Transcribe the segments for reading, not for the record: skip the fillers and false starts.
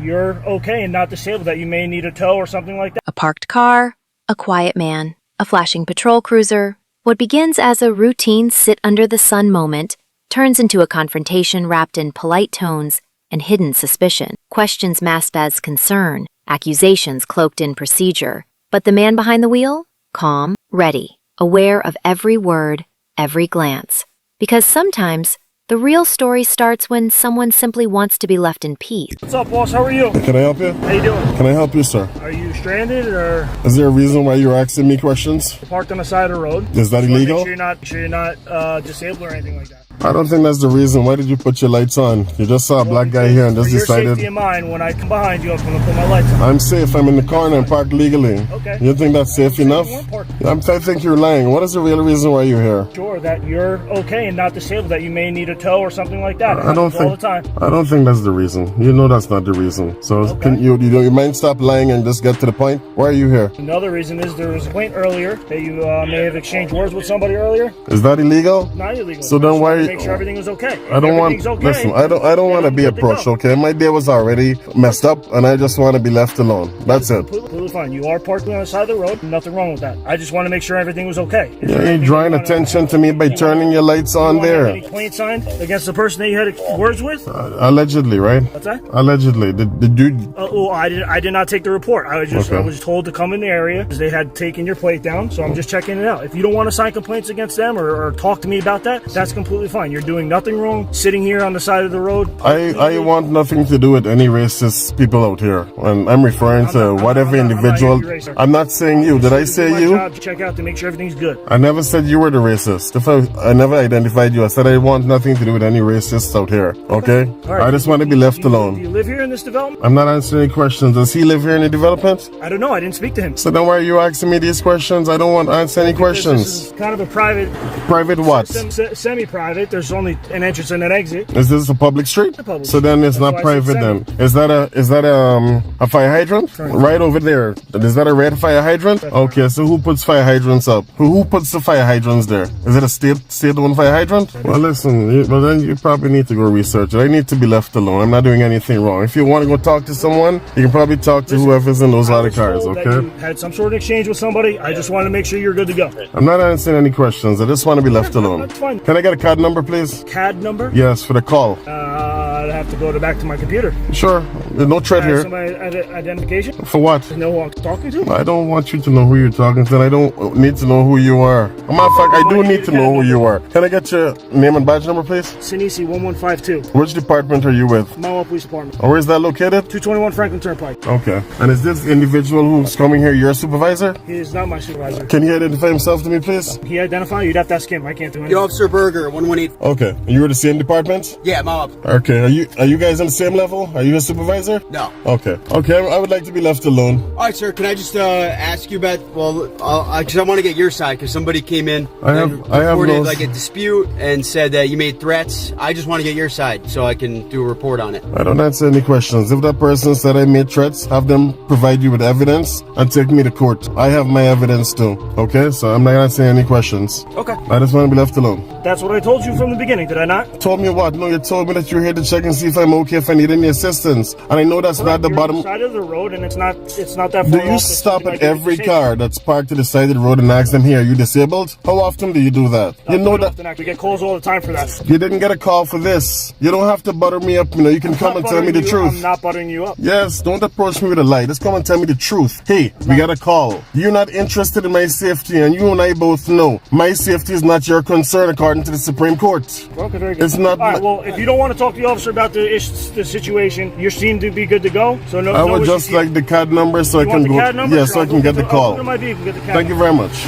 you're okay and not disabled, that you may need a tow or something like that. A parked car, a quiet man, a flashing patrol cruiser. What begins as a routine sit-under-the-sun moment turns into a confrontation wrapped in polite tones and hidden suspicion. Questions masked as concern, accusations cloaked in procedure. But the man behind the wheel? Calm, ready, aware of every word, every glance. Because sometimes, the real story starts when someone simply wants to be left in peace. What's up, boss? How are you? Can I help you? How you doing? Can I help you, sir? Are you stranded or Is there a reason why you're asking me questions? parked on the side of the road? Is that Just wanna illegal? Make sure you're not disabled or anything like that. I don't think that's the reason. Why did you put your lights on? You just saw a black guy here and just For your safety decided. and mine, when I come behind you, I'm going to put my lights on. I'm safe. I'm in the car and I'm parked legally. Okay. You think that's safe enough? I think you're lying. What is the real reason why you're here? Sure, that you're okay and not disabled, that you may need a tow or something like that. I don't all the think. time. I don't think that's the reason. You know that's not the reason. So Okay. can you mind stop lying and just get to the point? Why are you here? Another reason is there was a complaint earlier that you may have exchanged words with somebody earlier. Is that illegal? Not illegal. So then Just why- wanted to make sure everything was okay. I don't want. Everything's okay, Listen, I don't want to then be you're good to approached. go. Okay, my day was already messed up, and I just want to be left alone. That's it. Completely fine. You are parked on the side of the road. Nothing wrong with that. I just want to make sure everything was okay. Is there You're anything drawing you wanna- attention to me by turning your lights you on wanna have Any there. complaint signed against the person that you had words with? Allegedly, right? What's that? Allegedly. Did you? I did not take the report. I Okay. was told to come in the area because they had taken your plate down. So I'm just checking it out. If you don't want to sign complaints against them or talk to me about that, that's completely fine. You're doing nothing wrong. Sitting here on the side of the road. I want nothing to do with any racist people out here. And I'm referring to whatever individual. I'm not saying you. Did I say My you? job to check out to make sure everything's good. I never said you were the racist. I never identified you. I said I want nothing to do with any racists out here. Okay? All right. I just want to be left Do alone. you live here in this development? I'm not answering any questions. Does he live here in the development? I don't know. I didn't speak to him. So then why are you asking me these questions? I don't want to answer any This questions. is kind of a private, Private what? semi-private. There's only an entrance and an exit. Is this a public street? A public So then it's street. not That's why I said private then. Is that a fire hydrant? Right over there. Is that a red fire hydrant? Okay, so who puts fire hydrants up? Who puts the fire hydrants there? Is it a state-owned fire hydrant? Well, listen, then you probably need to go research it. I need to be left alone. I'm not doing anything wrong. If you want to go talk to someone, you can probably talk to whoever's in those I other was cars, told that okay? you had some sort of exchange with somebody. I just want to make sure you're good to go. I'm not answering any questions. I just want to be left alone. That's fine. Can I get a card number, please? CAD number? Yes, for the call. I'd have to go back to my computer. Sure. There's no threat here. Somebody identification? For what? Know who I'm talking to? I don't want you to know who you're talking to, and I don't need to know who you are. As a matter of fact, I do need to know who you are. Can I get your name and badge number, please? Sinisi 1152. Which department are you with? Mawa Police Department. Or where is that located? 221 Franklin Turnpike. Okay. And is this individual who's coming here your supervisor? He is not my supervisor. Can he identify himself to me, please? He identify? You'd have to ask him. I can't do anything. The Officer Berger, 118. Okay. You were the same department? Yeah, I'm up. Okay. Are you guys on the same level? Are you a supervisor? No. Okay. Okay. I would like to be left alone. All right, sir. Can I just ask you about? Well, because I want to get your side. Because somebody came in I have reported no- like a dispute and said that you made threats. I just want to get your side so I can do a report on it. I don't answer any questions. If that person said I made threats, have them provide you with evidence and take me to court. I have my evidence too. Okay? So I'm not answering any questions. Okay. I just want to be left alone. That's what I told you from the beginning, did I not? Told me what? No, you told me that you're here to check and see if I'm okay, if I need any assistance. And I know that's not the You're bottom. on the side of the road, and it's not that far Do off. you It's stop something at I can every change. car that's parked to the side of the road and ask them, here, are you disabled? How often do you do that? You know that We get calls all the time for that. you didn't get a call for this. You don't have to butter me up, you can come and tell me the truth. I'm not buttering you up. Yes, don't approach me with a lie. Just come and tell me the truth. Hey, we got a call. You're not interested in my safety, and you and I both know my safety is not your concern according to the Supreme Court. Okay, very good. It's not. All right, well, if you don't want to talk to the officer about the situation, you seem to be good to go. So no. I would issues just here. like the CAD number so I You can want the go. CAD number? Yeah, Sure, so I I'll can go get the to- I'll call. go to my vehicle, get the CAD Thank you number. very much.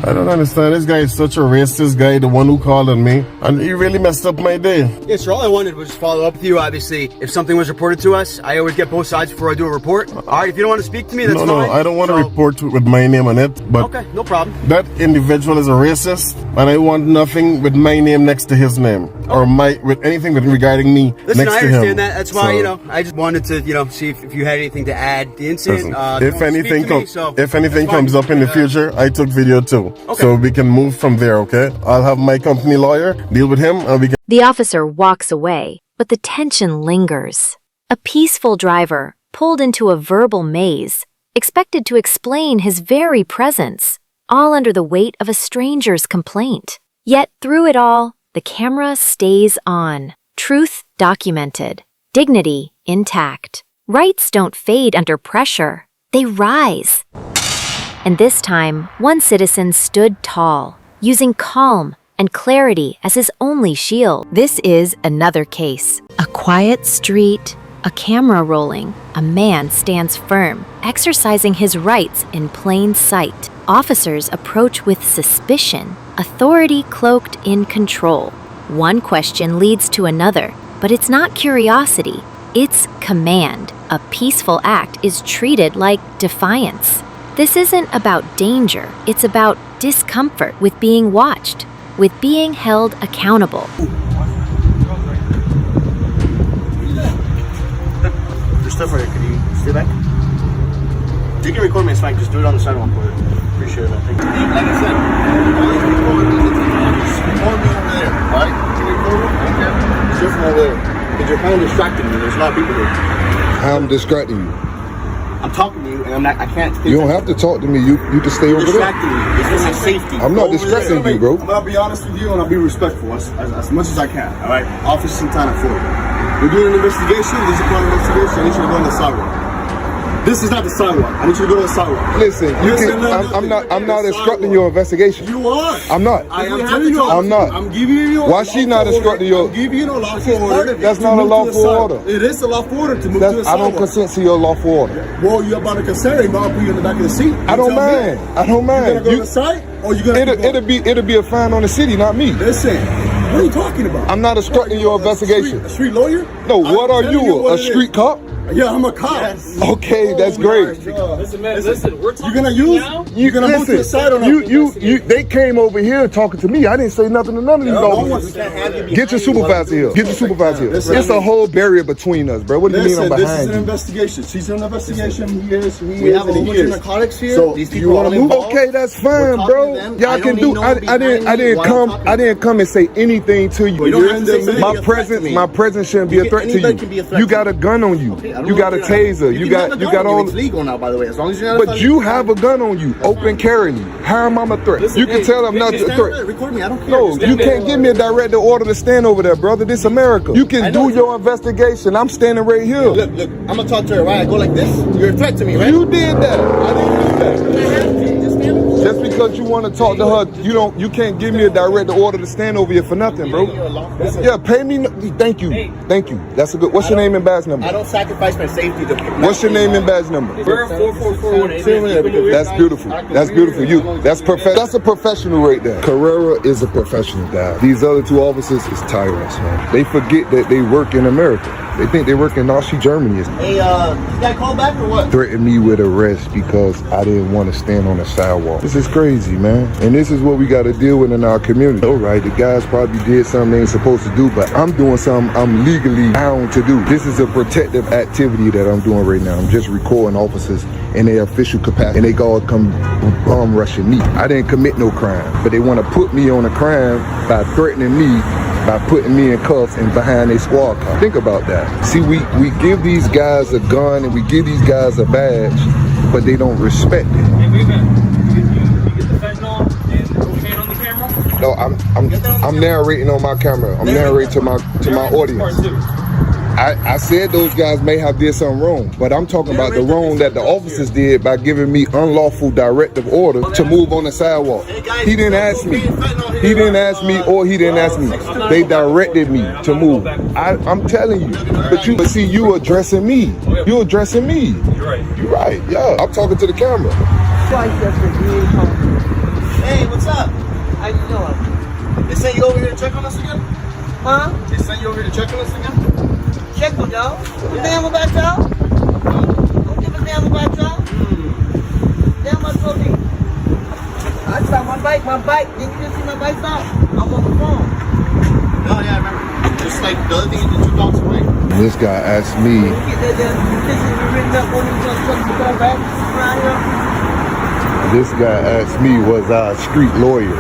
I don't understand. This guy is such a racist guy, the one who called on me. And he really messed up my day. Yeah, sir. All I wanted was to follow up with you. Obviously, if something was reported to us, I always get both sides before I do a report. All right, if you don't want to speak to me, that's No, fine. I don't want to So- report with my name on it. But Okay, no problem. that individual is a racist, and I want nothing with my name next to his name. Or with anything regarding me Listen, next I to him. understand that. That's why, So, I just wanted to, see if you had anything to add. The incident. listen, you if don't speak anything to me, so if anything that's fine. comes up in the future, I took video too. So we can move from there, okay? I'll have my company lawyer deal with him and we can... The officer walks away, but the tension lingers. A peaceful driver, pulled into a verbal maze, expected to explain his very presence, all under the weight of a stranger's complaint. Yet through it all, the camera stays on. Truth documented. Dignity intact. Rights don't fade under pressure. They rise. And this time, one citizen stood tall, using calm and clarity as his only shield. This is another case. A quiet street, a camera rolling, a man stands firm, exercising his rights in plain sight. Officers approach with suspicion, authority cloaked in control. One question leads to another, but it's not curiosity, it's command. A peaceful act is treated like defiance. This isn't about danger, it's about discomfort with being watched, with being held accountable. There's stuff right here. Could you stay back? You can record me, it's fine. Just do it on the sidewalk for it. Appreciate it, man. Thank you. Like I said, all these people are just record me over there, alright? Can you record me? Okay. It's different over there. Because you're kind of distracting me. There's a lot of people here. I'm distracting you. I'm talking to you, and I can't. You don't have to talk to me. You can stay over there. Distracting me. It's for my safety. I'm not distracting you, bro. I'm gonna be honest with you, and I'll be respectful as much as I can. All right, officer, some time for you. We're doing an investigation. This is a part of investigation. I need you to go on the sidewalk. This is not the sidewalk. I need you to go to the sidewalk. Listen, I'm not obstructing your investigation. You are. I'm not. I am telling you. I'm not. I'm giving you. Why she not obstructing your? I'm giving you a lawful order. That's not a lawful order. It is a lawful order to move to the sidewalk. I don't consent to your lawful order. Well, you're about to consent. I'll put you in the back of the seat. I don't mind. I don't mind. You gonna go to the side, or you gonna? It'll be a fine on the city, not me. Listen. What are you talking about? I'm not obstructing your investigation. A street lawyer? No, what are you? A street cop? Yeah, I'm a cop. Yes. Okay, that's great. Listen, man, listen, we're talking You're gonna move to the side or not? They came over here talking to me. I didn't say nothing to none of these officers. Get your supervisor here. Get your supervisor here. It's a whole barrier between us, bro. What do you mean I'm behind you? This is an investigation. She's an investigation. We have a whole bunch of narcotics here. So these you want to move? Okay, that's fine, bro. Y'all can do. I didn't come and say anything to you. My presence shouldn't be a threat to you. You got a gun on you. You got a taser. You got all. It's legal now, by the way. As long as you're not. But you have a gun on you, open carrying. How am I a threat? You can tell I'm not a threat. Record me. I don't care. No, you can't give me a direct order to stand over there, brother. This America. You can do your investigation. I'm standing right here. Look. I'm gonna talk to her. Right? I go like this. You're a threat to me, right? You did that. I didn't do that. Just because you want to talk to her, you can't give me a direct order to stand over here for nothing, bro. Yeah, pay me. Thank you. That's a good. What's your name and badge number? I don't sacrifice my safety. What's your name and badge number? We're 44418. That's beautiful. That's beautiful. That's a professional right there. Carrera is a professional guy. These other two officers is tyrants, man. They forget that they work in America. They think they work in Nazi Germany. Hey, you got called back or what? Threatened me with arrest because I didn't want to stand on the sidewalk. This is crazy, man. And this is what we got to deal with in our community. All right, the guys probably did something they ain't supposed to do, but I'm doing something I'm legally bound to do. This is a protective activity that I'm doing right now. I'm just recording officers in their official capacity, and they all come bomb rushing me. I didn't commit no crime, but they want to put me on a crime by threatening me, by putting me in cuffs and behind a squad car. Think about that. See, we give these guys a gun and we give these guys a badge, but they don't respect it. Hey, wait a minute. You get the fentanyl and cocaine on the camera? No, I'm narrating on my camera. I'm narrating to my audience. I said those guys may have did something wrong, but I'm talking about the wrong that the officers did by giving me unlawful directive order to move on the sidewalk. He didn't ask me. He didn't ask me or he didn't ask me. They directed me to move. I'm telling you. But see, you addressing me. You addressing me. You're right. Yeah. I'm talking to the camera. Hey, what's up? How you doing? They sent you over here to check on us again? Huh? They sent you over here to check on us again? Check on y'all. Give a damn about y'all. Don't give a damn about y'all. Damn my trophy. I saw my bike. Didn't you just see my bike out? I'm on the phone. Oh yeah, I remember. Just like the other thing you did 2 blocks away. This guy asked me. Get that damn petition written up on these trucks to go back around here. This guy asked me, was I a street lawyer?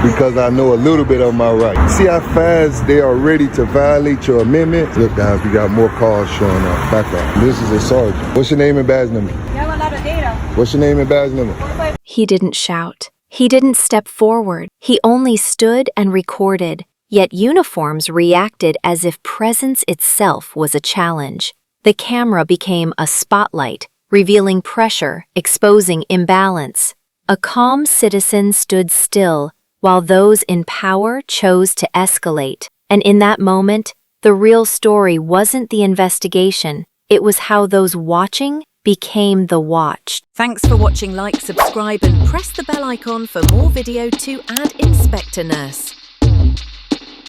Because I know a little bit of my rights. See how fast they are ready to violate your amendment? Look, guys, we got more cars showing up. Back up. This is a sergeant. What's your name and badge number? You have a lot of data. What's your name and badge number? He didn't shout. He didn't step forward. He only stood and recorded. Yet uniforms reacted as if presence itself was a challenge. The camera became a spotlight, revealing pressure, exposing imbalance. A calm citizen stood still, while those in power chose to escalate. And in that moment, the real story wasn't the investigation, it was how those watching became the watched. Thanks for watching. Like, subscribe and press the bell icon for more video to add Inspector Nurse.